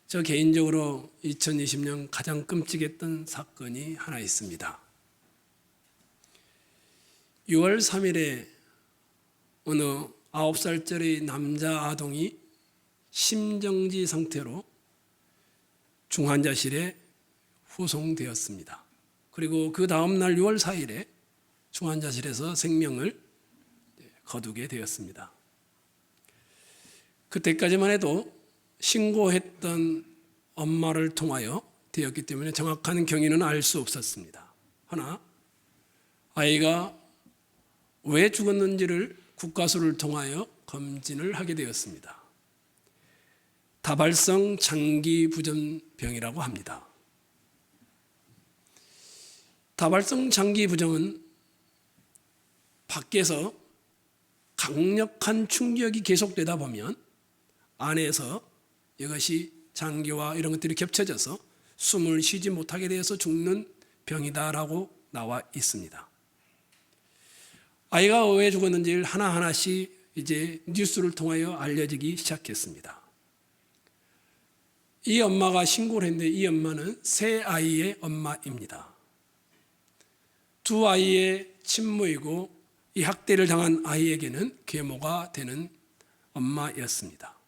저 개인적으로 2020년 가장 끔찍했던 사건이 하나 있습니다. 6월 3일에 어느 9살짜리 남자 아동이 심정지 상태로 중환자실에 후송되었습니다. 그리고 그 다음 날 6월 4일에 중환자실에서 생명을 거두게 되었습니다. 그때까지만 해도 신고했던 엄마를 통하여 되었기 때문에 정확한 경위는 알 수 없었습니다. 하나, 아이가 왜 죽었는지를 국가수를 통하여 검진을 하게 되었습니다. 다발성 장기부전병이라고 합니다. 다발성 장기부전은 밖에서 강력한 충격이 계속되다 보면 안에서 이것이 장기와 이런 것들이 겹쳐져서 숨을 쉬지 못하게 되어서 죽는 병이다라고 나와 있습니다. 아이가 왜 죽었는지를 하나하나씩 이제 뉴스를 통하여 알려지기 시작했습니다. 이 엄마가 신고를 했는데 이 엄마는 세 아이의 엄마입니다. 두 아이의 친모이고 이 학대를 당한 아이에게는 계모가 되는 엄마였습니다.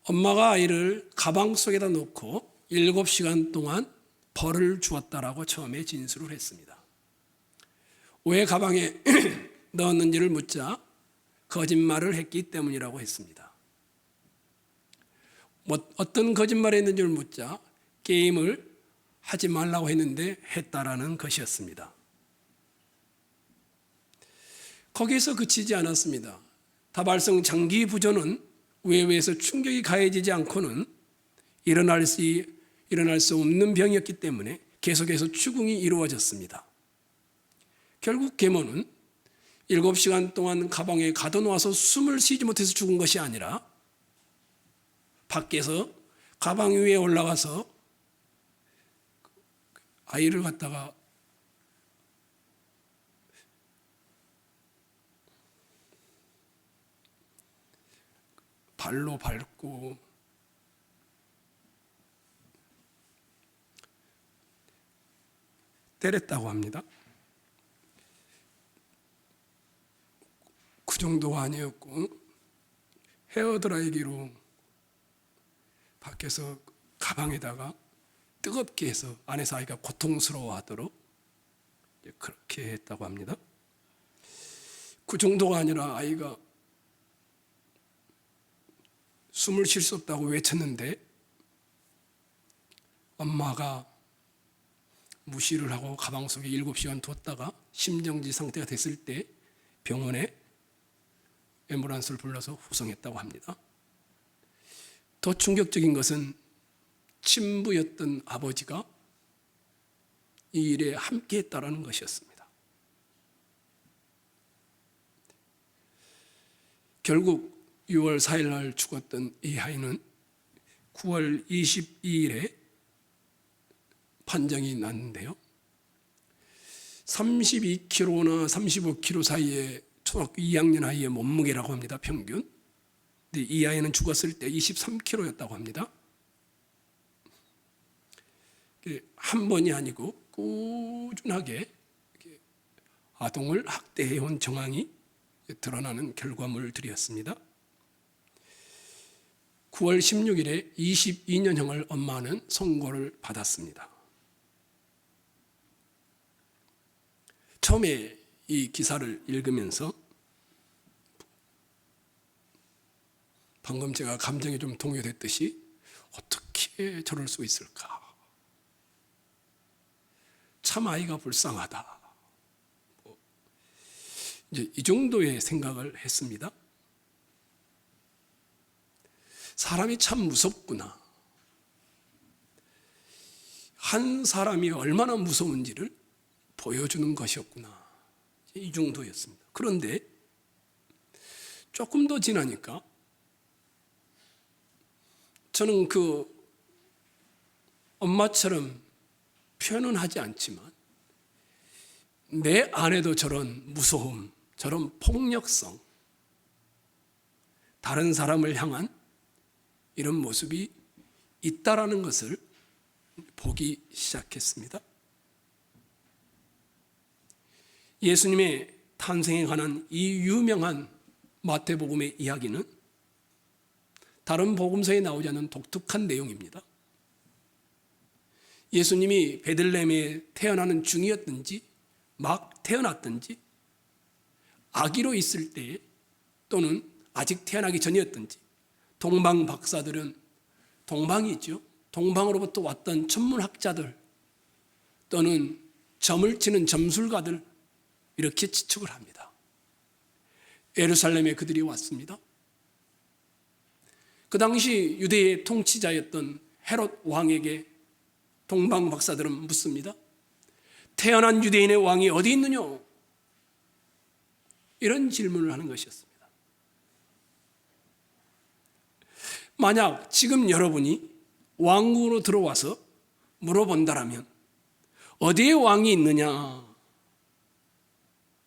엄마가 아이를 가방 속에다 놓고 7시간 동안 벌을 주었다라고 처음에 진술을 했습니다. 왜 가방에 넣었는지를 묻자 거짓말을 했기 때문이라고 했습니다. 어떤 거짓말을 했는지를 묻자 게임을 하지 말라고 했는데 했다라는 것이었습니다. 거기에서 그치지 않았습니다. 다발성 장기부전은 외부에서 충격이 가해지지 않고는 일어날 수 없는 병이었기 때문에 계속해서 추궁이 이루어졌습니다. 결국 계모는 7시간 동안 가방에 가둬놓아서 숨을 쉬지 못해서 죽은 것이 아니라 밖에서 가방 위에 올라가서 아이를 갖다가 발로 밟고 때렸다고 합니다. 그 정도가 아니었고 헤어드라이기로 밖에서 가방에다가 뜨겁게 해서 안에서 아이가 고통스러워하도록 그렇게 했다고 합니다. 그 정도가 아니라 아이가 숨을 쉴 수 없다고 외쳤는데 엄마가 무시를 하고 가방 속에 7시간 뒀다가 심정지 상태가 됐을 때 병원에 앰뷸런스를 불러서 후송했다고 합니다. 더 충격적인 것은 친부였던 아버지가 이 일에 함께했다라는 것이었습니다. 결국 6월 4일 날 죽었던 이 아이는 9월 22일에 판정이 났는데요. 32kg나 35kg 사이의 초등학교 2학년 아이의 몸무게라고 합니다. 평균. 근데 이 아이는 죽었을 때 23kg였다고 합니다. 한 번이 아니고 꾸준하게 아동을 학대해온 정황이 드러나는 결과물들이었습니다. 9월 16일에 22년형을 엄마는 선고를 받았습니다. 처음에 이 기사를 읽으면서 방금 제가 감정이 좀 동요됐듯이 어떻게 저럴 수 있을까? 참 아이가 불쌍하다. 이제 이 정도의 생각을 했습니다. 사람이 참 무섭구나. 한 사람이 얼마나 무서운지를 보여주는 것이었구나. 이 정도였습니다. 그런데 조금 더 지나니까 저는 그 엄마처럼 표현은 하지 않지만 내 안에도 저런 무서움, 저런 폭력성, 다른 사람을 향한 이런 모습이 있다라는 것을 보기 시작했습니다. 예수님의 탄생에 관한 이 유명한 마태복음의 이야기는 다른 복음서에 나오지 않는 독특한 내용입니다. 예수님이 베들레헴에 태어나는 중이었든지 막 태어났든지 아기로 있을 때 또는 아직 태어나기 전이었든지 동방 박사들은 동방이죠. 동방으로부터 왔던 천문학자들 또는 점을 치는 점술가들 이렇게 지축을 합니다. 예루살렘에 그들이 왔습니다. 그 당시 유대의 통치자였던 헤롯 왕에게 동방 박사들은 묻습니다. 태어난 유대인의 왕이 어디 있느냐? 이런 질문을 하는 것이었습니다. 만약 지금 여러분이 왕궁으로 들어와서 물어본다라면 어디에 왕이 있느냐?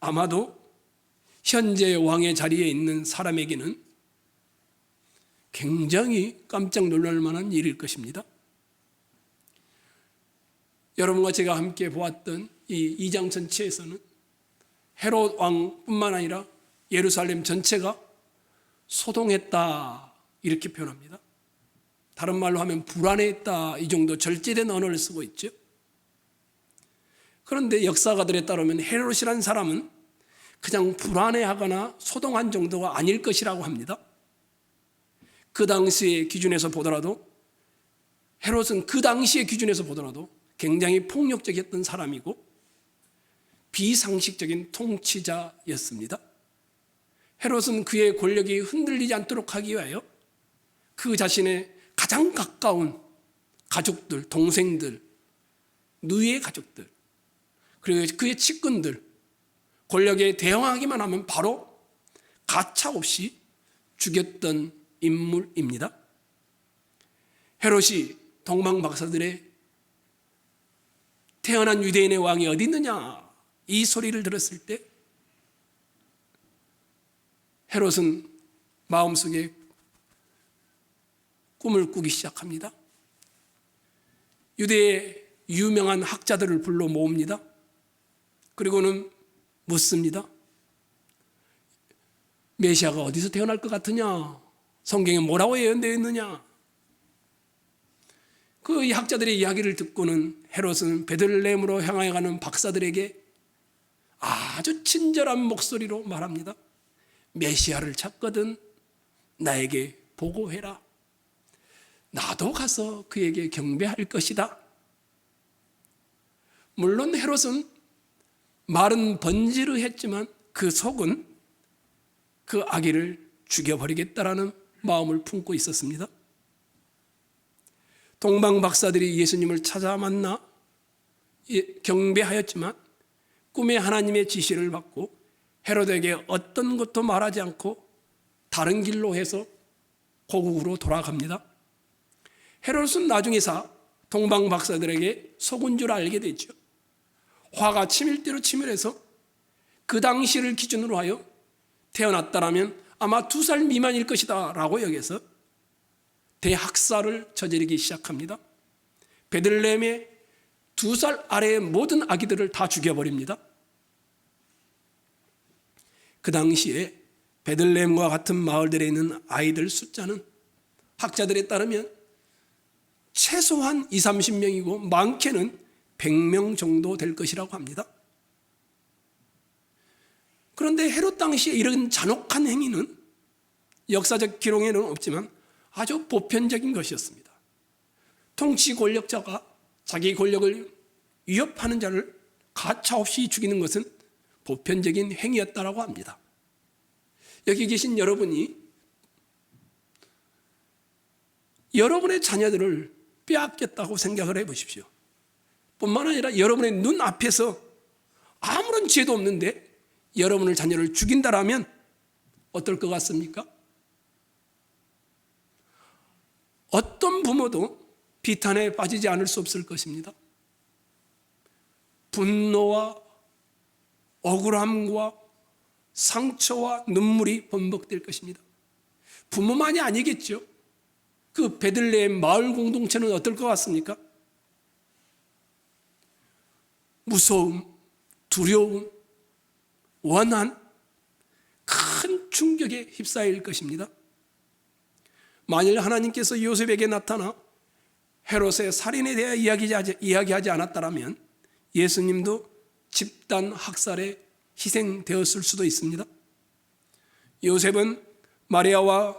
아마도 현재 왕의 자리에 있는 사람에게는 굉장히 깜짝 놀랄 만한 일일 것입니다. 여러분과 제가 함께 보았던 이 2장 전체에서는 헤롯 왕뿐만 아니라 예루살렘 전체가 소동했다 이렇게 표현합니다. 다른 말로 하면 불안해했다 이 정도 절제된 언어를 쓰고 있죠. 그런데 역사가들에 따르면 헤롯이라는 사람은 그냥 불안해하거나 소동한 정도가 아닐 것이라고 합니다. 그 당시의 기준에서 보더라도 헤롯은 그 당시의 기준에서 보더라도 굉장히 폭력적이었던 사람이고 비상식적인 통치자였습니다. 헤롯은 그의 권력이 흔들리지 않도록 하기 위하여 그 자신의 가장 가까운 가족들, 동생들, 누이의 가족들 그리고 그의 측근들 권력에 대항하기만 하면 바로 가차없이 죽였던 인물입니다. 헤롯이 동방 박사들의 태어난 유대인의 왕이 어디 있느냐 이 소리를 들었을 때 헤롯은 마음속에 꿈을 꾸기 시작합니다. 유대의 유명한 학자들을 불러 모읍니다. 그리고는 묻습니다. 메시아가 어디서 태어날 것 같으냐? 성경에 뭐라고 예언되어 있느냐? 그 학자들의 이야기를 듣고는 헤롯은 베들레헴으로 향하여 가는 박사들에게 아주 친절한 목소리로 말합니다. 메시아를 찾거든 나에게 보고해라. 나도 가서 그에게 경배할 것이다. 물론 헤롯은 말은 번지르했지만 그 속은 그 아기를 죽여버리겠다라는 마음을 품고 있었습니다. 동방 박사들이 예수님을 찾아 만나 경배하였지만 꿈에 하나님의 지시를 받고 헤롯에게 어떤 것도 말하지 않고 다른 길로 해서 고국으로 돌아갑니다. 헤롯은 나중에서 동방 박사들에게 속은 줄 알게 되죠. 화가 치밀 대로 치밀해서 그 당시를 기준으로 하여 태어났다라면 아마 2살 미만일 것이다 라고 여겨서 대학살을 저지르기 시작합니다. 베들레헴의 2살 아래의 모든 아기들을 다 죽여버립니다. 그 당시에 베들레헴과 같은 마을들에 있는 아이들 숫자는 학자들에 따르면 최소한 20-30명이고 많게는 100명 정도 될 것이라고 합니다. 그런데 헤롯 당시에 이런 잔혹한 행위는 역사적 기록에는 없지만 아주 보편적인 것이었습니다. 통치 권력자가 자기 권력을 위협하는 자를 가차없이 죽이는 것은 보편적인 행위였다고 합니다. 여기 계신 여러분이 여러분의 자녀들을 빼앗겼다고 생각을 해보십시오. 뿐만 아니라 여러분의 눈앞에서 아무런 죄도 없는데 여러분의 자녀를 죽인다라면 어떨 것 같습니까? 어떤 부모도 비탄에 빠지지 않을 수 없을 것입니다. 분노와 억울함과 상처와 눈물이 번복될 것입니다. 부모만이 아니겠죠. 그 베들레헴 마을 공동체는 어떨 것 같습니까? 무서움, 두려움, 원한, 큰 충격에 휩싸일 것입니다. 만일 하나님께서 요셉에게 나타나 헤롯의 살인에 대해 이야기하지 않았다면 예수님도 집단 학살에 희생되었을 수도 있습니다. 요셉은 마리아와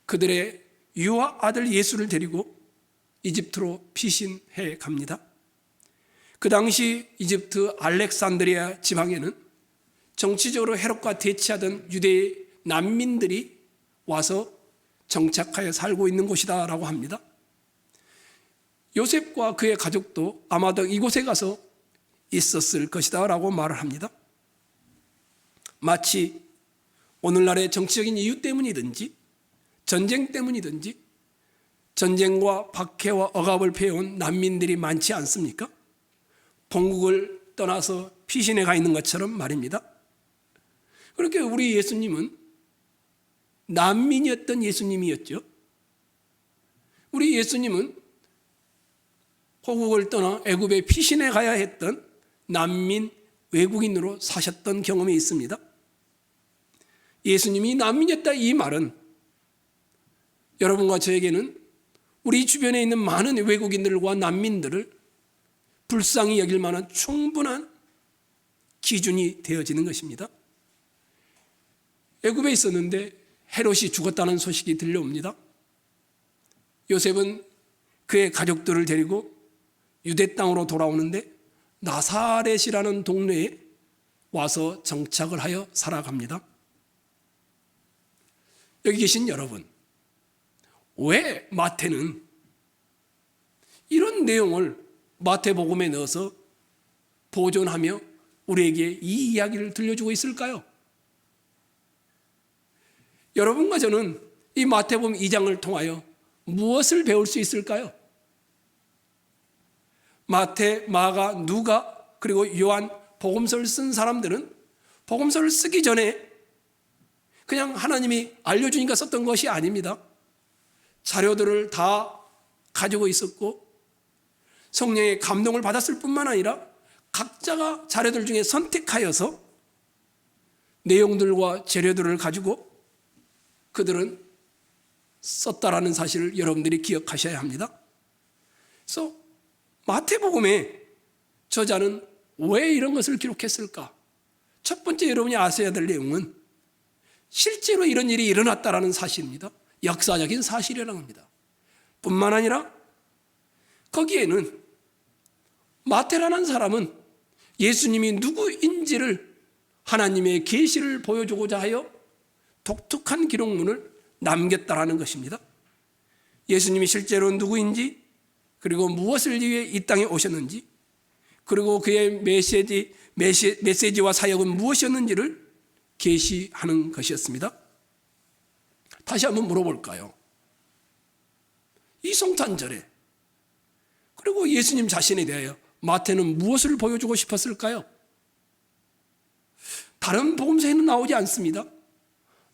그들의 유아 아들 예수를 데리고 이집트로 피신해 갑니다. 그 당시 이집트 알렉산드리아 지방에는 정치적으로 헤롯과 대치하던 유대의 난민들이 와서 정착하여 살고 있는 곳이다라고 합니다. 요셉과 그의 가족도 아마도 이곳에 가서 있었을 것이다라고 말을 합니다. 마치 오늘날의 정치적인 이유 때문이든지 전쟁 때문이든지 전쟁과 박해와 억압을 피해온 난민들이 많지 않습니까? 본국을 떠나서 피신해 가 있는 것처럼 말입니다. 그렇게 우리 예수님은 난민이었던 예수님이었죠. 우리 예수님은 호국을 떠나 애굽에 피신해 가야 했던 난민 외국인으로 사셨던 경험이 있습니다. 예수님이 난민이었다 이 말은 여러분과 저에게는 우리 주변에 있는 많은 외국인들과 난민들을 불쌍히 여길 만한 충분한 기준이 되어지는 것입니다. 애굽에 있었는데 헤롯이 죽었다는 소식이 들려옵니다. 요셉은 그의 가족들을 데리고 유대 땅으로 돌아오는데 나사렛이라는 동네에 와서 정착을 하여 살아갑니다. 여기 계신 여러분, 왜 마태는 이런 내용을 마태복음에 넣어서 보존하며 우리에게 이 이야기를 들려주고 있을까요? 여러분과 저는 이 마태복음 2장을 통하여 무엇을 배울 수 있을까요? 마태, 마가, 누가 그리고 요한 복음서를 쓴 사람들은 복음서를 쓰기 전에 그냥 하나님이 알려주니까 썼던 것이 아닙니다. 자료들을 다 가지고 있었고 성령의 감동을 받았을 뿐만 아니라 각자가 자료들 중에 선택하여서 내용들과 재료들을 가지고 그들은 썼다라는 사실을 여러분들이 기억하셔야 합니다. 그래서 마태복음의 저자는 왜 이런 것을 기록했을까? 첫 번째 여러분이 아셔야 될 내용은 실제로 이런 일이 일어났다라는 사실입니다. 역사적인 사실이라고 합니다. 뿐만 아니라 거기에는 마태라는 사람은 예수님이 누구인지를 하나님의 계시를 보여주고자 하여 독특한 기록문을 남겼다라는 것입니다. 예수님이 실제로 누구인지, 그리고 무엇을 위해 이 땅에 오셨는지, 그리고 그의 메시지와 사역은 무엇이었는지를 계시하는 것이었습니다. 다시 한번 물어볼까요? 이 성탄절에 그리고 예수님 자신에 대하여 마태는 무엇을 보여주고 싶었을까요? 다른 복음서에는 나오지 않습니다.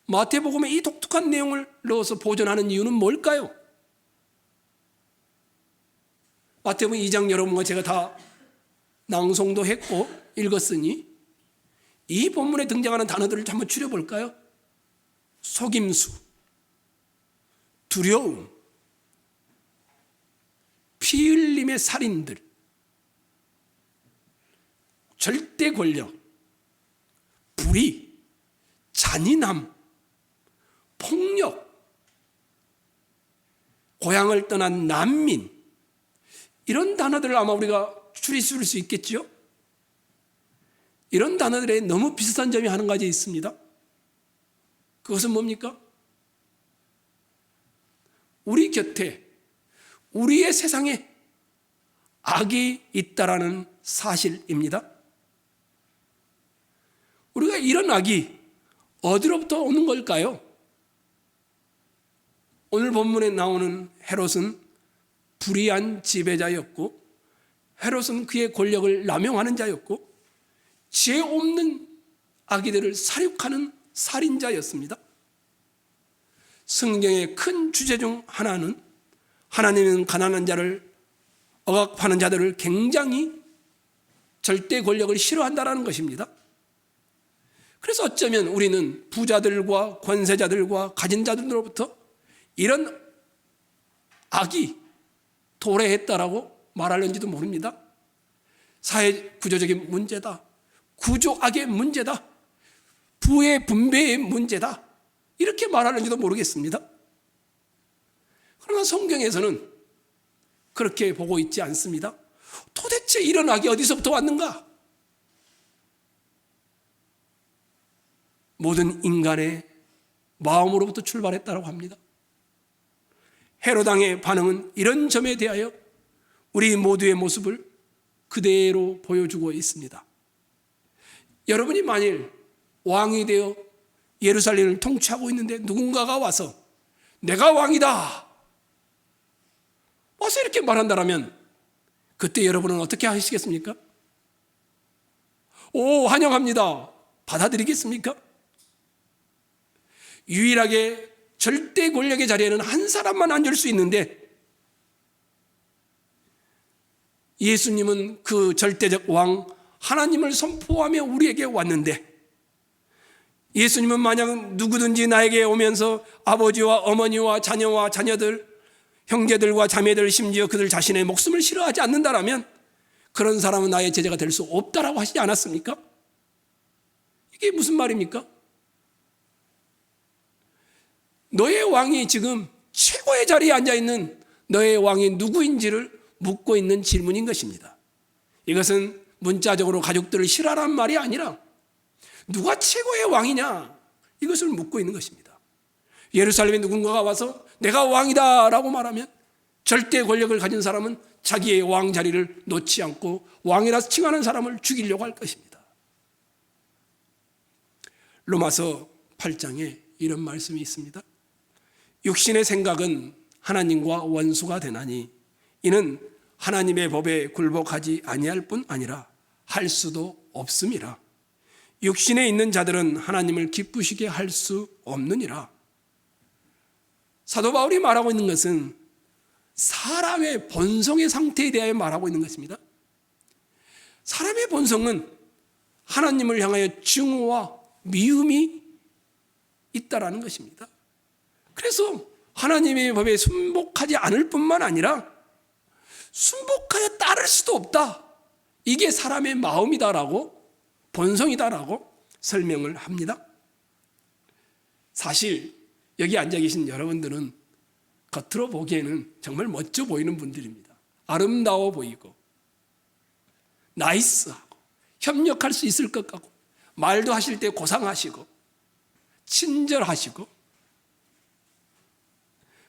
마태복음에 이 독특한 내용을 넣어서 보존하는 이유는 뭘까요? 마태복음 2장 여러분과 제가 다 낭송도 했고 읽었으니 이 본문에 등장하는 단어들을 한번 추려볼까요? 속임수, 두려움, 피 흘림의 살인들, 절대 권력, 불의, 잔인함, 폭력, 고향을 떠난 난민, 이런 단어들을 아마 우리가 추리할 수 있겠죠? 이런 단어들에 너무 비슷한 점이 한 가지 있습니다. 그것은 뭡니까? 우리 곁에, 우리의 세상에 악이 있다라는 사실입니다. 우리가 이런 악이 어디로부터 오는 걸까요? 오늘 본문에 나오는 헤롯은 불의한 지배자였고, 헤롯은 그의 권력을 남용하는 자였고, 죄 없는 아기들을 살육하는 살인자였습니다. 성경의 큰 주제 중 하나는 하나님은 가난한 자를, 억압하는 자들을 굉장히 절대 권력을 싫어한다라는 것입니다. 그래서 어쩌면 우리는 부자들과 권세자들과 가진 자들로부터 이런 악이 도래했다라고 말하는지도 모릅니다. 사회 구조적인 문제다, 구조악의 문제다, 부의 분배의 문제다, 이렇게 말하는지도 모르겠습니다. 그러나 성경에서는 그렇게 보고 있지 않습니다. 도대체 이런 악이 어디서부터 왔는가? 모든 인간의 마음으로부터 출발했다고 합니다. 헤롯 왕의 반응은 이런 점에 대하여 우리 모두의 모습을 그대로 보여주고 있습니다. 여러분이 만일 왕이 되어 예루살렘을 통치하고 있는데 누군가가 와서 내가 왕이다 와서 이렇게 말한다면 그때 여러분은 어떻게 하시겠습니까? 오, 환영합니다. 받아들이겠습니까? 유일하게 절대 권력의 자리에는 한 사람만 앉을 수 있는데 예수님은 그 절대적 왕 하나님을 선포하며 우리에게 왔는데, 예수님은 만약 누구든지 나에게 오면서 아버지와 어머니와 자녀와 자녀들, 형제들과 자매들, 심지어 그들 자신의 목숨을 싫어하지 않는다라면 그런 사람은 나의 제자가 될 수 없다라고 하시지 않았습니까? 이게 무슨 말입니까? 너의 왕이 지금 최고의 자리에 앉아있는 너의 왕이 누구인지를 묻고 있는 질문인 것입니다. 이것은 문자적으로 가족들을 싫어하라는 말이 아니라 누가 최고의 왕이냐, 이것을 묻고 있는 것입니다. 예루살렘에 누군가가 와서 내가 왕이다 라고 말하면 절대 권력을 가진 사람은 자기의 왕 자리를 놓지 않고 왕이라 칭하는 사람을 죽이려고 할 것입니다. 로마서 8장에 이런 말씀이 있습니다. 육신의 생각은 하나님과 원수가 되나니 이는 하나님의 법에 굴복하지 아니할 뿐 아니라 할 수도 없음이라. 육신에 있는 자들은 하나님을 기쁘시게 할 수 없느니라. 사도 바울이 말하고 있는 것은 사람의 본성의 상태에 대하여 말하고 있는 것입니다. 사람의 본성은 하나님을 향하여 증오와 미움이 있다라는 것입니다. 그래서 하나님의 법에 순복하지 않을 뿐만 아니라 순복하여 따를 수도 없다. 이게 사람의 마음이다라고, 본성이다라고 설명을 합니다. 사실 여기 앉아 계신 여러분들은 겉으로 보기에는 정말 멋져 보이는 분들입니다. 아름다워 보이고 나이스하고 협력할 수 있을 것 같고 말도 하실 때 고상하시고 친절하시고,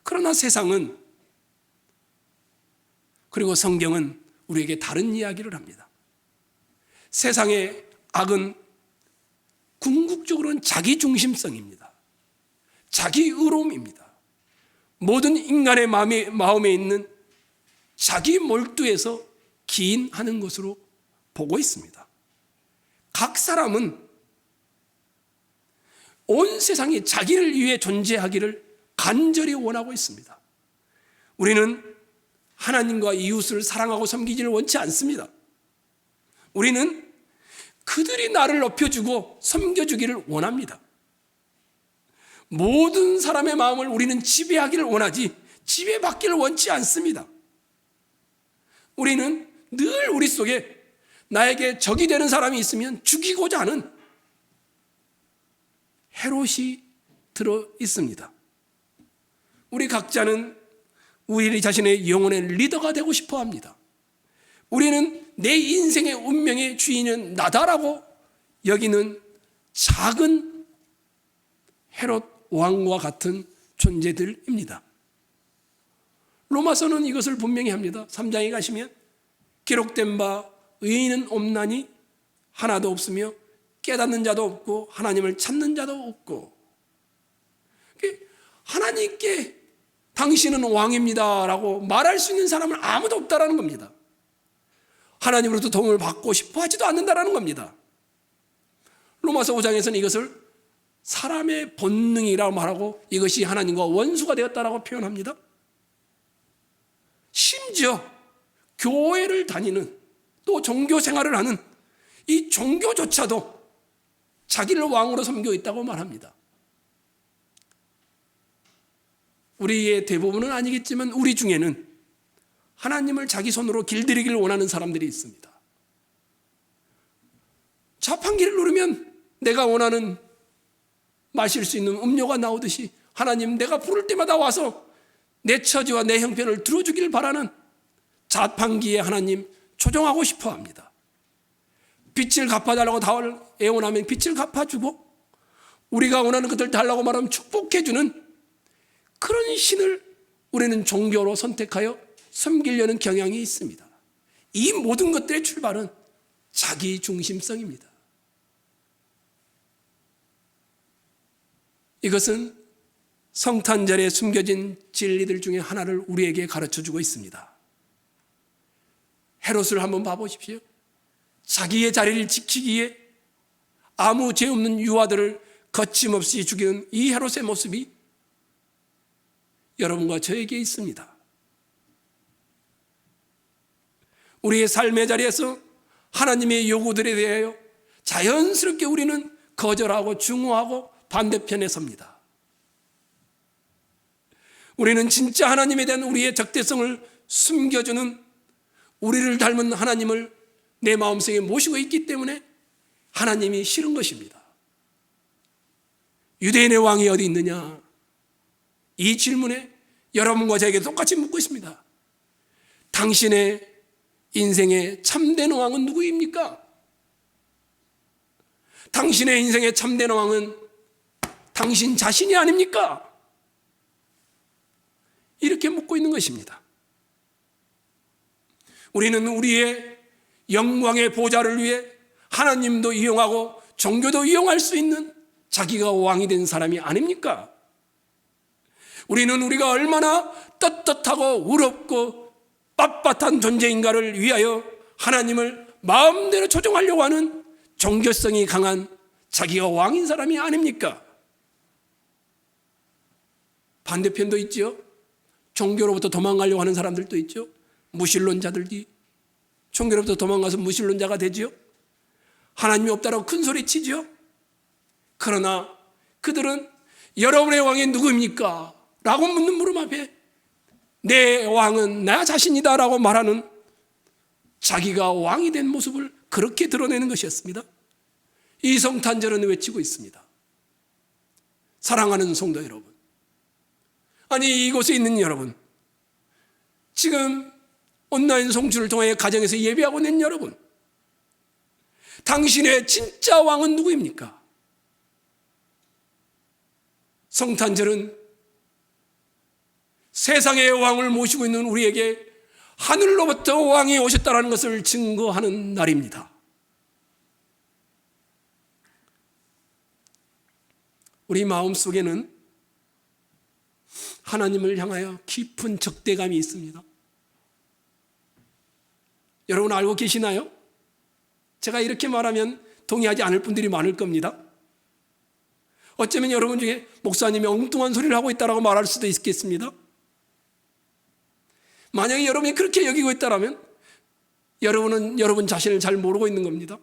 그러나 세상은, 그리고 성경은 우리에게 다른 이야기를 합니다. 세상의 악은 궁극적으로는 자기 중심성입니다. 자기 의로움입니다. 모든 인간의 마음에 있는 자기 몰두에서 기인하는 것으로 보고 있습니다. 각 사람은 온 세상이 자기를 위해 존재하기를 간절히 원하고 있습니다. 우리는 하나님과 이웃을 사랑하고 섬기지를 원치 않습니다. 우리는 그들이 나를 높여주고 섬겨주기를 원합니다. 모든 사람의 마음을 우리는 지배하기를 원하지 지배받기를 원치 않습니다. 우리는 늘 우리 속에 나에게 적이 되는 사람이 있으면 죽이고자 하는 헤롯이 들어 있습니다. 우리 각자는 우리 자신의 영혼의 리더가 되고 싶어 합니다. 우리는 내 인생의 운명의 주인은 나다라고 여기는 작은 헤롯 왕과 같은 존재들입니다. 로마서는 이것을 분명히 합니다. 3장에 가시면 기록된 바 의인은 없나니 하나도 없으며 깨닫는 자도 없고 하나님을 찾는 자도 없고, 하나님께 당신은 왕입니다 라고 말할 수 있는 사람은 아무도 없다라는 겁니다. 하나님으로부터 도움을 받고 싶어 하지도 않는다라는 겁니다. 로마서 5장에서는 이것을 사람의 본능이라고 말하고 이것이 하나님과 원수가 되었다라고 표현합니다. 심지어 교회를 다니는 또 종교 생활을 하는 이 종교조차도 자기를 왕으로 섬기고 있다고 말합니다. 우리의 대부분은 아니겠지만 우리 중에는 하나님을 자기 손으로 길들이기를 원하는 사람들이 있습니다. 자판기를 누르면 내가 원하는 마실 수 있는 음료가 나오듯이 하나님, 내가 부를 때마다 와서 내 처지와 내 형편을 들어주길 바라는 자판기에 하나님 조종하고 싶어 합니다. 빚을 갚아달라고 애원하면 빚을 갚아주고, 우리가 원하는 것들 달라고 말하면 축복해주는 그런 신을 우리는 종교로 선택하여 섬기려는 경향이 있습니다. 이 모든 것들의 출발은 자기 중심성입니다. 이것은 성탄절에 숨겨진 진리들 중에 하나를 우리에게 가르쳐주고 있습니다. 헤롯을 한번 봐보십시오. 자기의 자리를 지키기 위해 아무 죄 없는 유아들을 거침없이 죽이는 이 헤롯의 모습이 여러분과 저에게 있습니다. 우리의 삶의 자리에서 하나님의 요구들에 대하여 자연스럽게 우리는 거절하고 중호하고 반대편에 섭니다. 우리는 진짜 하나님에 대한 우리의 적대성을 숨겨주는 우리를 닮은 하나님을 내 마음속에 모시고 있기 때문에 하나님이 싫은 것입니다. 유대인의 왕이 어디 있느냐? 이 질문에 여러분과 저에게 똑같이 묻고 있습니다. 당신의 인생의 참된 왕은 누구입니까? 당신의 인생의 참된 왕은 당신 자신이 아닙니까? 이렇게 묻고 있는 것입니다. 우리는 우리의 영광의 보좌를 위해 하나님도 이용하고 종교도 이용할 수 있는 자기가 왕이 된 사람이 아닙니까? 우리는 우리가 얼마나 떳떳하고 의롭고 빳빳한 존재인가를 위하여 하나님을 마음대로 조종하려고 하는 종교성이 강한 자기가 왕인 사람이 아닙니까? 반대편도 있죠. 종교로부터 도망가려고 하는 사람들도 있죠. 무신론자들이 종교로부터 도망가서 무신론자가 되죠. 하나님이 없다라고 큰 소리 치죠. 그러나 그들은 여러분의 왕이 누구입니까? 라고 묻는 물음 앞에 내 왕은 나 자신이다 라고 말하는 자기가 왕이 된 모습을 그렇게 드러내는 것이었습니다. 이 성탄절은 외치고 있습니다. 사랑하는 성도 여러분, 아니 이곳에 있는 여러분, 지금 온라인 송출을 통해 가정에서 예배하고 있는 여러분, 당신의 진짜 왕은 누구입니까? 성탄절은 세상의 왕을 모시고 있는 우리에게 하늘로부터 왕이 오셨다는 것을 증거하는 날입니다. 우리 마음속에는 하나님을 향하여 깊은 적대감이 있습니다. 여러분 알고 계시나요? 제가 이렇게 말하면 동의하지 않을 분들이 많을 겁니다. 어쩌면 여러분 중에 목사님이 엉뚱한 소리를 하고 있다고 말할 수도 있겠습니다. 만약에 여러분이 그렇게 여기고 있다면 여러분은 여러분 자신을 잘 모르고 있는 겁니다.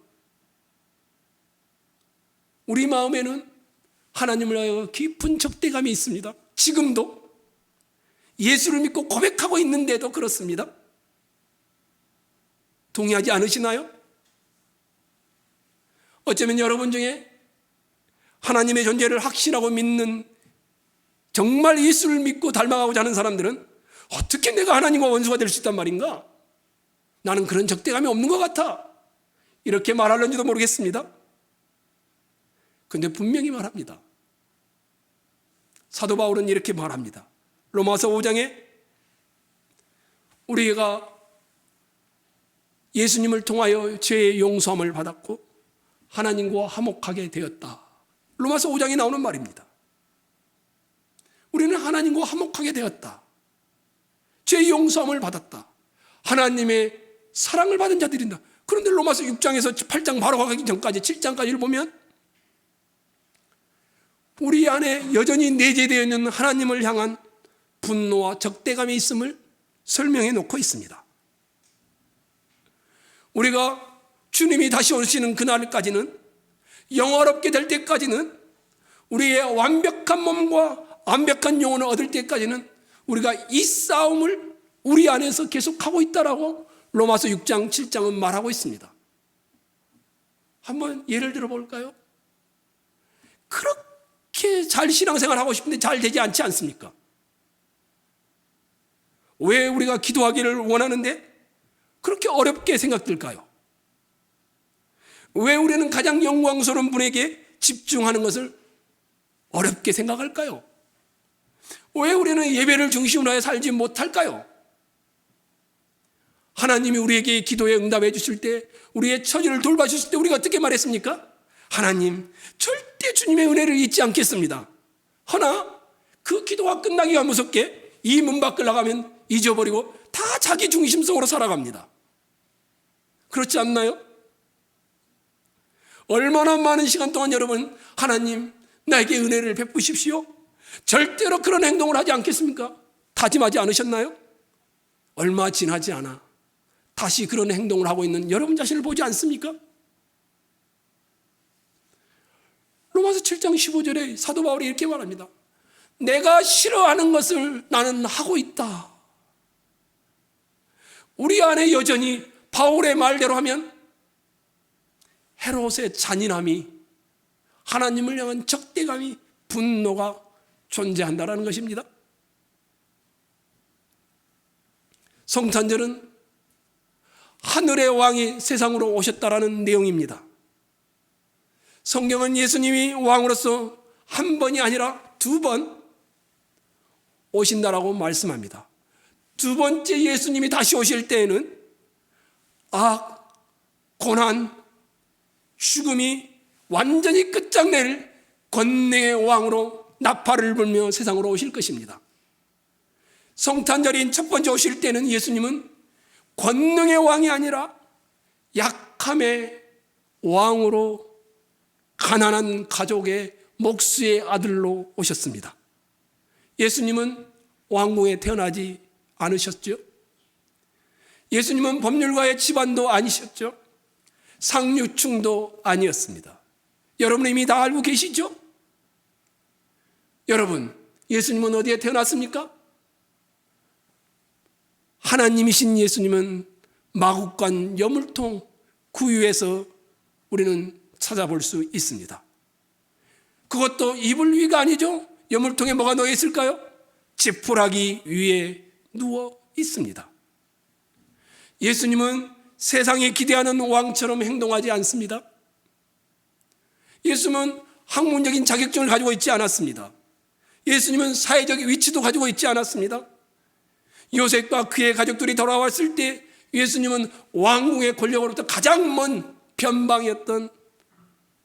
우리 마음에는 하나님을 향하여 깊은 적대감이 있습니다. 지금도 예수를 믿고 고백하고 있는데도 그렇습니다. 동의하지 않으시나요? 어쩌면 여러분 중에 하나님의 존재를 확신하고 믿는, 정말 예수를 믿고 닮아가고자 하는 사람들은 어떻게 내가 하나님과 원수가 될 수 있단 말인가? 나는 그런 적대감이 없는 것 같아, 이렇게 말하는지도 모르겠습니다. 그런데 분명히 말합니다. 사도 바울은 이렇게 말합니다. 로마서 5장에 우리가 예수님을 통하여 죄의 용서함을 받았고 하나님과 화목하게 되었다. 로마서 5장에 나오는 말입니다. 우리는 하나님과 화목하게 되었다. 죄의 용서함을 받았다. 하나님의 사랑을 받은 자들이다. 그런데 로마서 6장에서 8장 바로 가기 전까지 7장까지를 보면 우리 안에 여전히 내재되어 있는 하나님을 향한 분노와 적대감이 있음을 설명해 놓고 있습니다. 우리가 주님이 다시 오시는 그날까지는, 영화롭게 될 때까지는, 우리의 완벽한 몸과 완벽한 영혼을 얻을 때까지는 우리가 이 싸움을 우리 안에서 계속하고 있다라고 로마서 6장 7장은 말하고 있습니다. 한번 예를 들어 볼까요? 그렇게 잘 신앙생활 하고 싶은데 잘 되지 않지 않습니까? 왜 우리가 기도하기를 원하는데 그렇게 어렵게 생각될까요? 왜 우리는 가장 영광스러운 분에게 집중하는 것을 어렵게 생각할까요? 왜 우리는 예배를 중심으로 해 살지 못할까요? 하나님이 우리에게 기도에 응답해 주실 때, 우리의 처지를 돌봐주실 때 우리가 어떻게 말했습니까? 하나님, 절대 주님의 은혜를 잊지 않겠습니다. 허나 그 기도가 끝나기가 무섭게 이 문 밖을 나가면 잊어버리고 다 자기 중심성으로 살아갑니다. 그렇지 않나요? 얼마나 많은 시간 동안 여러분, 하나님 나에게 은혜를 베푸십시오, 절대로 그런 행동을 하지 않겠습니까? 다짐하지 않으셨나요? 얼마 지나지 않아 다시 그런 행동을 하고 있는 여러분 자신을 보지 않습니까? 로마서 7장 15절에 사도 바울이 이렇게 말합니다. 내가 싫어하는 것을 나는 하고 있다. 우리 안에 여전히 바울의 말대로 하면 헤롯의 잔인함이, 하나님을 향한 적대감이, 분노가 존재한다는 것입니다. 성탄절은 하늘의 왕이 세상으로 오셨다라는 내용입니다. 성경은 예수님이 왕으로서 한 번이 아니라 두 번 오신다라고 말씀합니다. 두 번째 예수님이 다시 오실 때에는 악, 고난, 죽음이 완전히 끝장낼 권능의 왕으로 나팔을 불며 세상으로 오실 것입니다. 성탄절인 첫 번째 오실 때는 예수님은 권능의 왕이 아니라 약함의 왕으로 가난한 가족의 목수의 아들로 오셨습니다. 예수님은 왕궁에 태어나지 않으셨죠? 예수님은 법률가의 집안도 아니셨죠? 상류층도 아니었습니다. 여러분 이미 다 알고 계시죠? 여러분, 예수님은 어디에 태어났습니까? 하나님이신 예수님은 마국간 여물통 구유에서 우리는 찾아볼 수 있습니다. 그것도 이불 위가 아니죠? 여물통에 뭐가 놓여 있을까요? 지푸라기 위에 누워 있습니다. 예수님은 세상이 기대하는 왕처럼 행동하지 않습니다. 예수님은 학문적인 자격증을 가지고 있지 않았습니다. 예수님은 사회적 위치도 가지고 있지 않았습니다. 요셉과 그의 가족들이 돌아왔을 때 예수님은 왕궁의 권력으로부터 가장 먼 변방이었던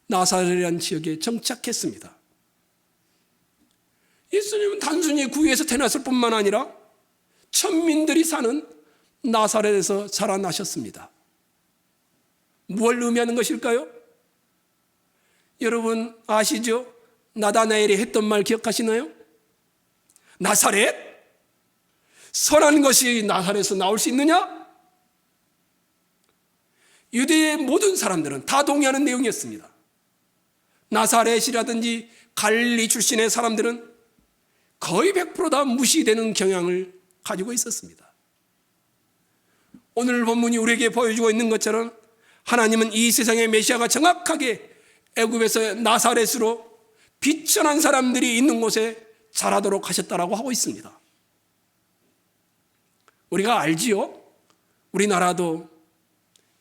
나사렛이라는 지역에 정착했습니다. 예수님은 단순히 구유에서 태어났을 뿐만 아니라 천민들이 사는 나사렛에서 자라나셨습니다. 무엇을 의미하는 것일까요? 여러분 아시죠? 나다나엘이 했던 말 기억하시나요? 나사렛? 선한 것이 나사렛에서 나올 수 있느냐? 유대의 모든 사람들은 다 동의하는 내용이었습니다. 나사렛이라든지 갈릴리 출신의 사람들은 거의 100% 다 무시되는 경향을 가지고 있었습니다. 오늘 본문이 우리에게 보여주고 있는 것처럼 하나님은 이 세상의 메시아가 정확하게 애굽에서 나사렛으로 비천한 사람들이 있는 곳에 자라도록 하셨다라고 하고 있습니다. 우리가 알지요? 우리나라도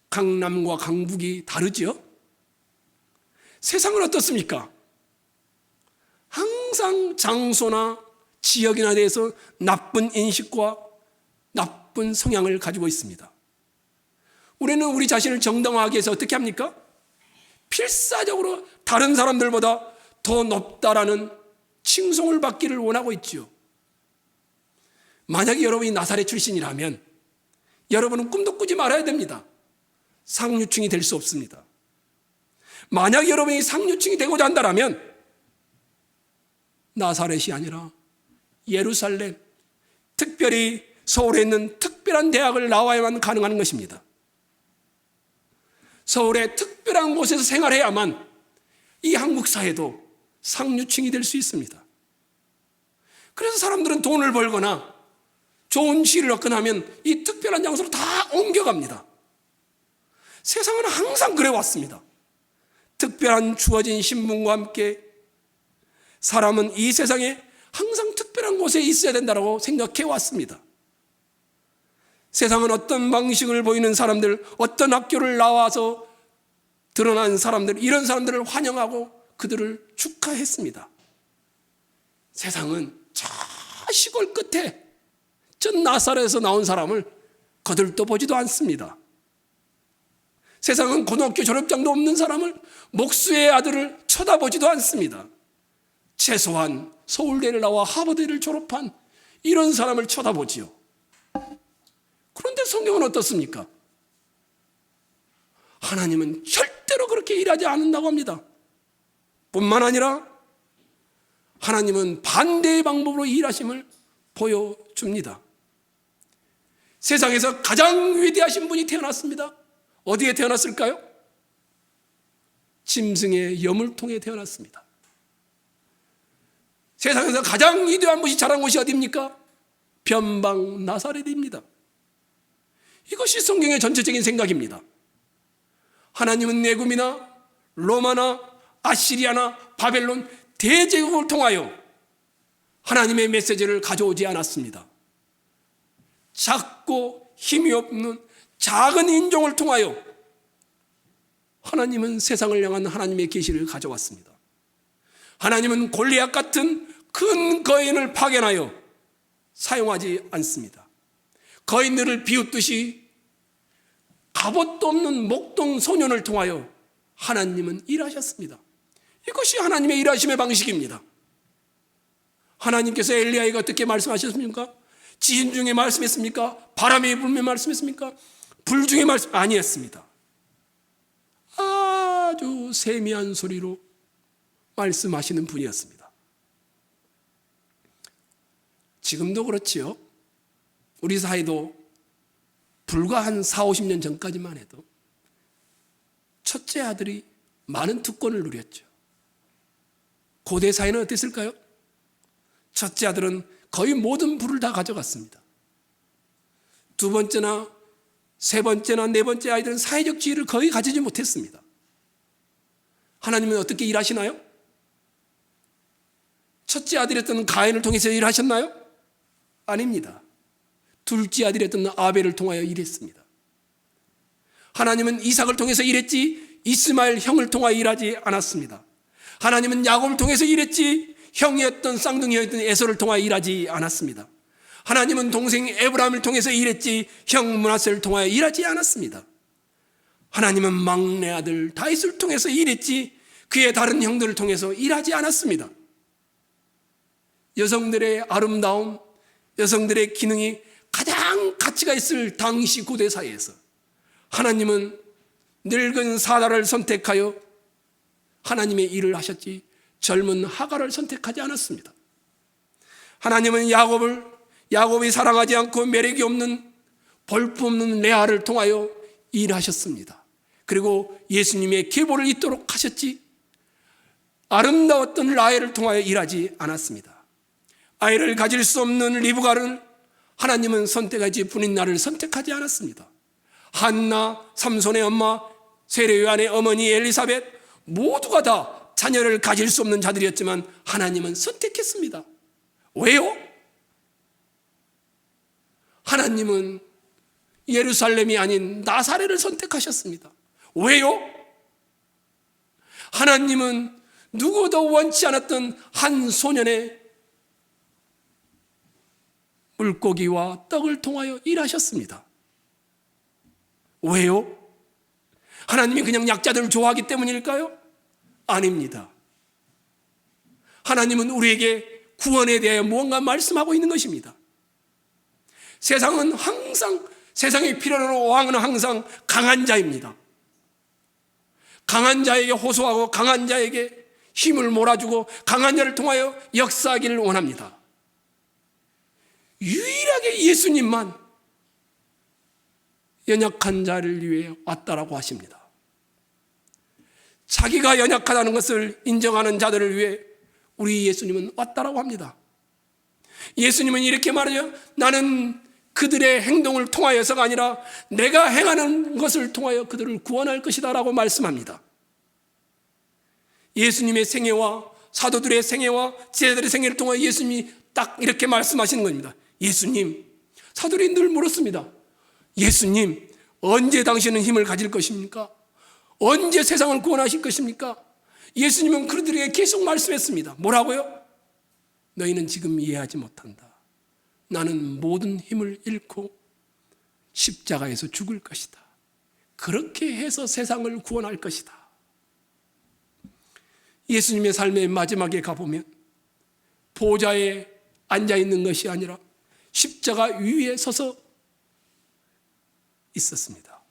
강남과 강북이 다르지요? 세상은 어떻습니까? 항상 장소나 지역이나 대해서 나쁜 인식과 나쁜 성향을 가지고 있습니다. 우리는 우리 자신을 정당화하기 위해서 어떻게 합니까? 필사적으로 다른 사람들보다 더 높다라는 칭송을 받기를 원하고 있지요. 만약에 여러분이 나사렛 출신이라면 여러분은 꿈도 꾸지 말아야 됩니다. 상류층이 될 수 없습니다. 만약 여러분이 상류층이 되고자 한다면 나사렛이 아니라 예루살렘, 특별히 서울에 있는 특별한 대학을 나와야만 가능한 것입니다. 서울의 특별한 곳에서 생활해야만 이 한국 사회도 상류층이 될 수 있습니다. 그래서 사람들은 돈을 벌거나 좋은 지위를 얻거나 하면 이 특별한 장소로 다 옮겨갑니다. 세상은 항상 그래왔습니다. 특별한 주어진 신분과 함께 사람은 이 세상에 항상 특별한 곳에 있어야 된다고 생각해 왔습니다. 세상은 어떤 방식을 보이는 사람들, 어떤 학교를 나와서 드러난 사람들, 이런 사람들을 환영하고 그들을 축하했습니다. 세상은 저 시골 끝에 저 나사렛에서 나온 사람을 거들떠 보지도 않습니다. 세상은 고등학교 졸업장도 없는 사람을, 목수의 아들을 쳐다보지도 않습니다. 최소한 서울대를 나와 하버드를 졸업한 이런 사람을 쳐다보지요. 그런데 성경은 어떻습니까? 하나님은 절대로 그렇게 일하지 않는다고 합니다. 뿐만 아니라 하나님은 반대의 방법으로 일하심을 보여줍니다. 세상에서 가장 위대하신 분이 태어났습니다. 어디에 태어났을까요? 짐승의 여물통에 태어났습니다. 세상에서 가장 위대한 분이 자란 곳이 어디입니까? 변방 나사렛입니다. 이것이 성경의 전체적인 생각입니다. 하나님은 애굽이나 로마나 아시리아나 바벨론 대제국을 통하여 하나님의 메시지를 가져오지 않았습니다. 작고 힘이 없는 작은 인종을 통하여 하나님은 세상을 향한 하나님의 계시를 가져왔습니다. 하나님은 골리앗 같은 큰 거인을 파견하여 사용하지 않습니다. 거인들을 비웃듯이 갑옷도 없는 목동 소년을 통하여 하나님은 일하셨습니다. 이것이 하나님의 일하심의 방식입니다. 하나님께서 엘리야에게 어떻게 말씀하셨습니까? 지진 중에 말씀했습니까? 바람이 불며 말씀했습니까? 불 중에 말씀 아니었습니다. 아주 세미한 소리로 말씀하시는 분이었습니다. 지금도 그렇지요. 우리 사회도 불과 한 40-50년 전까지만 해도 첫째 아들이 많은 특권을 누렸죠. 고대 사회는 어땠을까요? 첫째 아들은 거의 모든 부를 다 가져갔습니다. 두 번째나 세 번째나 네 번째 아이들은 사회적 지위를 거의 가지지 못했습니다. 하나님은 어떻게 일하시나요? 첫째 아들이었던 가인을 통해서 일하셨나요? 아닙니다. 둘째 아들이었던 아벨을 통하여 일했습니다. 하나님은 이삭을 통해서 일했지 이스마엘 형을 통하여 일하지 않았습니다. 하나님은 야곱을 통해서 일했지 형이었던 쌍둥이였던 에서를 통하여 일하지 않았습니다. 하나님은 동생 에브라임을 통해서 일했지 형 므낫세를 통하여 일하지 않았습니다. 하나님은 막내 아들 다윗을 통해서 일했지 그의 다른 형들을 통해서 일하지 않았습니다. 여성들의 아름다움, 여성들의 기능이 가장 가치가 있을 당시 고대 사회에서 하나님은 늙은 사라를 선택하여 하나님의 일을 하셨지 젊은 하갈을 선택하지 않았습니다. 하나님은 야곱이 사랑하지 않고 매력이 없는 볼품없는 레아를 통하여 일하셨습니다. 그리고 예수님의 계보를 잇도록 하셨지 아름다웠던 라헬을 통하여 일하지 않았습니다. 아이를 가질 수 없는 리브가를 하나님은 선택하지 분인나를 선택하지 않았습니다. 한나, 삼손의 엄마, 세례요한의 어머니 엘리사벳 모두가 다 자녀를 가질 수 없는 자들이었지만 하나님은 선택했습니다. 왜요? 하나님은 예루살렘이 아닌 나사렛을 선택하셨습니다. 왜요? 하나님은 누구도 원치 않았던 한 소년의 물고기와 떡을 통하여 일하셨습니다. 왜요? 하나님이 그냥 약자들을 좋아하기 때문일까요? 아닙니다. 하나님은 우리에게 구원에 대하여 무언가 말씀하고 있는 것입니다. 세상은 항상 세상의 필요로 왕은 항상 강한 자입니다. 강한 자에게 호소하고 강한 자에게 힘을 몰아주고 강한 자를 통하여 역사하기를 원합니다. 유일하게 예수님만 연약한 자를 위해 왔다라고 하십니다. 자기가 연약하다는 것을 인정하는 자들을 위해 우리 예수님은 왔다라고 합니다. 예수님은 이렇게 말해요. 나는 그들의 행동을 통하여서가 아니라 내가 행하는 것을 통하여 그들을 구원할 것이다 라고 말씀합니다. 예수님의 생애와 사도들의 생애와 제자들의 생애를 통하여 예수님이 딱 이렇게 말씀하시는 겁니다. 예수님, 사도들이 늘 물었습니다. 예수님, 언제 당신은 힘을 가질 것입니까? 언제 세상을 구원하실 것입니까? 예수님은 그들에게 계속 말씀했습니다. 뭐라고요? 너희는 지금 이해하지 못한다. 나는 모든 힘을 잃고 십자가에서 죽을 것이다. 그렇게 해서 세상을 구원할 것이다. 예수님의 삶의 마지막에 가보면 보좌에 앉아있는 것이 아니라 십자가 위에 서서 있었습니다.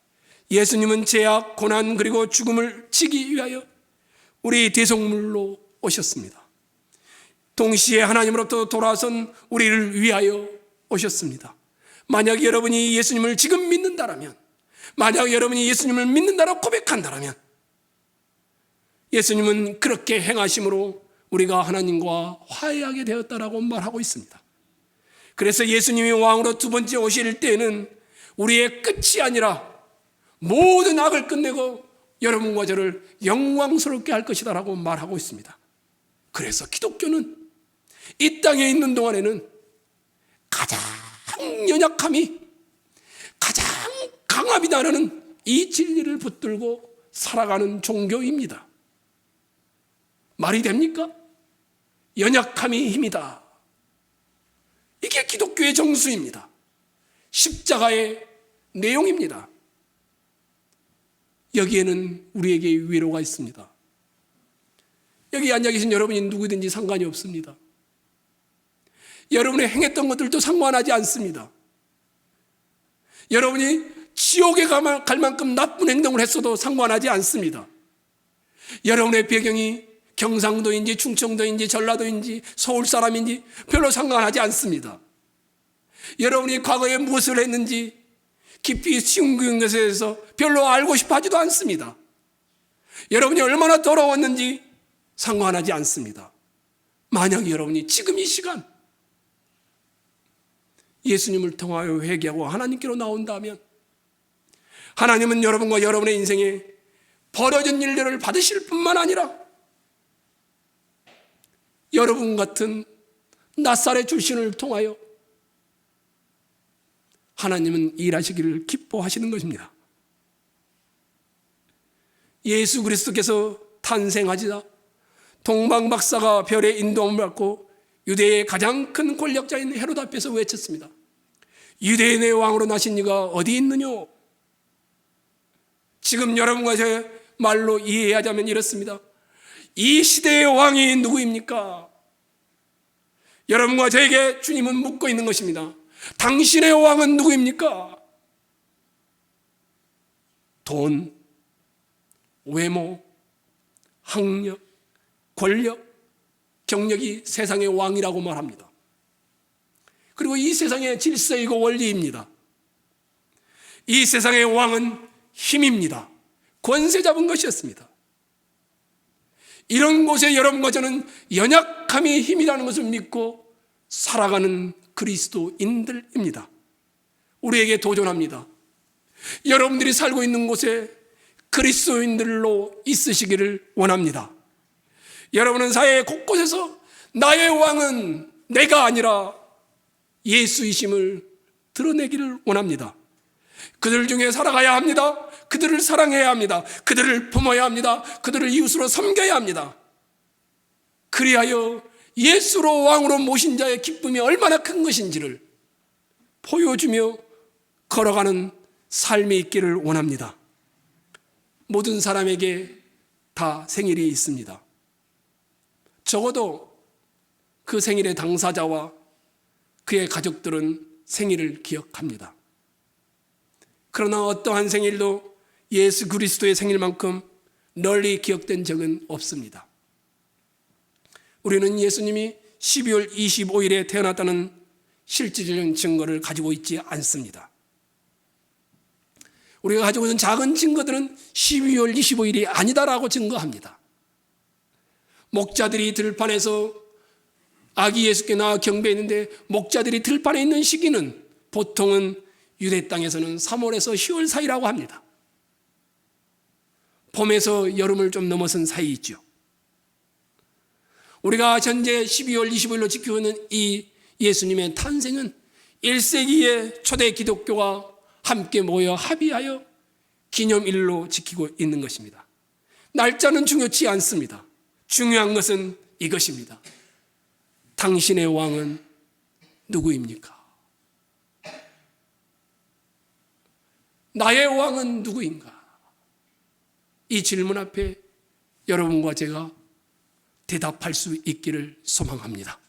예수님은 죄악, 고난 그리고 죽음을 지기 위하여 우리 대속물로 오셨습니다. 동시에 하나님으로부터 돌아선 우리를 위하여 오셨습니다. 만약 여러분이 예수님을 지금 믿는다라면, 만약 여러분이 예수님을 믿는다라고 고백한다라면 예수님은 그렇게 행하심으로 우리가 하나님과 화해하게 되었다라고 말하고 있습니다. 그래서 예수님이 왕으로 두 번째 오실 때에는 우리의 끝이 아니라 모든 악을 끝내고 여러분과 저를 영광스럽게 할 것이다 라고 말하고 있습니다. 그래서 기독교는 이 땅에 있는 동안에는 가장 연약함이 가장 강함이다라는 이 진리를 붙들고 살아가는 종교입니다. 말이 됩니까? 연약함이 힘이다. 이게 기독교의 정수입니다. 십자가의 내용입니다. 여기에는 우리에게 위로가 있습니다. 여기 앉아 계신 여러분이 누구든지 상관이 없습니다. 여러분이 행했던 것들도 상관하지 않습니다. 여러분이 지옥에 갈 만큼 나쁜 행동을 했어도 상관하지 않습니다. 여러분의 배경이 경상도인지 충청도인지 전라도인지 서울 사람인지 별로 상관하지 않습니다. 여러분이 과거에 무엇을 했는지 깊이 숨긴 것에 대해서 별로 알고 싶어 하지도 않습니다. 여러분이 얼마나 더러웠는지 상관하지 않습니다. 만약 여러분이 지금 이 시간 예수님을 통하여 회개하고 하나님께로 나온다면 하나님은 여러분과 여러분의 인생에 벌어진 일들을 받으실 뿐만 아니라 여러분 같은 낫사렛 출신을 통하여 하나님은 일하시기를 기뻐하시는 것입니다. 예수 그리스도께서 탄생하시자 동방 박사가 별의 인도함을 받고 유대의 가장 큰 권력자인 헤롯 앞에서 외쳤습니다. 유대인의 왕으로 나신 이가 어디 있느냐? 지금 여러분과 제 말로 이해하자면 이렇습니다. 이 시대의 왕이 누구입니까? 여러분과 저에게 주님은 묻고 있는 것입니다. 당신의 왕은 누구입니까? 돈, 외모, 학력, 권력, 경력이 세상의 왕이라고 말합니다. 그리고 이 세상의 질서이고 원리입니다. 이 세상의 왕은 힘입니다. 권세 잡은 것이었습니다. 이런 곳에 여러분과 저는 연약함이 힘이라는 것을 믿고 살아가는 그리스도인들입니다. 우리에게 도전합니다. 여러분들이 살고 있는 곳에 그리스도인들로 있으시기를 원합니다. 여러분은 사회 곳곳에서 나의 왕은 내가 아니라 예수이심을 드러내기를 원합니다. 그들 중에 살아가야 합니다. 그들을 사랑해야 합니다. 그들을 품어야 합니다. 그들을 이웃으로 섬겨야 합니다. 그리하여 예수로 왕으로 모신 자의 기쁨이 얼마나 큰 것인지를 보여주며 걸어가는 삶이 있기를 원합니다. 모든 사람에게 다 생일이 있습니다. 적어도 그 생일의 당사자와 그의 가족들은 생일을 기억합니다. 그러나 어떠한 생일도 예수 그리스도의 생일만큼 널리 기억된 적은 없습니다. 우리는 예수님이 12월 25일에 태어났다는 실질적인 증거를 가지고 있지 않습니다. 우리가 가지고 있는 작은 증거들은 12월 25일이 아니다라고 증거합니다. 목자들이 들판에서 아기 예수께 나와 경배했는데 목자들이 들판에 있는 시기는 보통은 유대 땅에서는 3월에서 10월 사이라고 합니다. 봄에서 여름을 좀 넘어선 사이이죠. 우리가 현재 12월 25일로 지키고 있는 이 예수님의 탄생은 1세기의 초대 기독교가 함께 모여 합의하여 기념일로 지키고 있는 것입니다. 날짜는 중요치 않습니다. 중요한 것은 이것입니다. 당신의 왕은 누구입니까? 나의 왕은 누구인가? 이 질문 앞에 여러분과 제가 대답할 수 있기를 소망합니다.